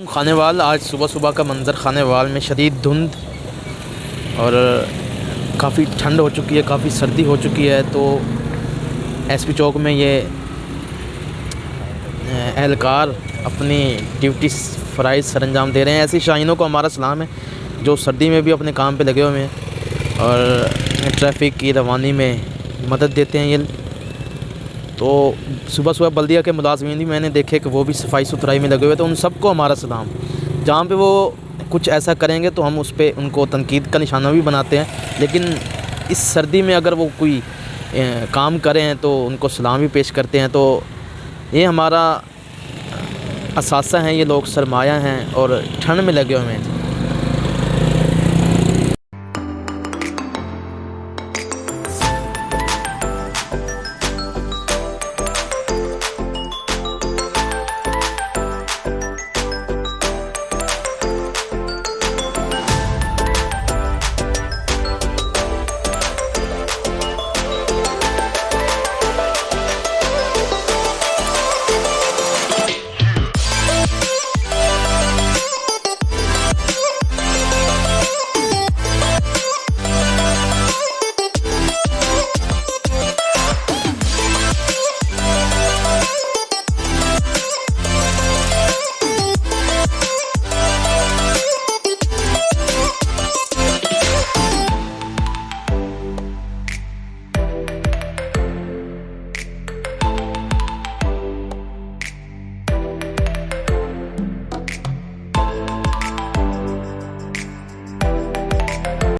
खानेवाल आज सुबह सुबह का मंज़र खानेवाल में शदीद धुंध और काफ़ी ठंड हो चुकी है, काफ़ी सर्दी हो चुकी है। तो एसपी चौक में ये एहलकार अपनी ड्यूटी फ़राइज़ सरअंजाम दे रहे हैं। ऐसी शाहीनों को हमारा सलाम है जो सर्दी में भी अपने काम पे लगे हुए हैं और ट्रैफिक की रवानी में मदद देते हैं। ये तो सुबह सुबह बल्दिया के मुलाज़मीन भी मैंने देखे कि वो भी सफाई सुथराई में लगे हुए, तो उन सबको हमारा सलाम। जहाँ पे वो कुछ ऐसा करेंगे तो हम उस पर उनको तनकीद का निशाना भी बनाते हैं, लेकिन इस सर्दी में अगर वो कोई काम करें तो उनको सलाम भी पेश करते हैं। तो ये हमारा असासा हैं, ये लोग सरमाया हैं और ठंड में लगे हुए हैं।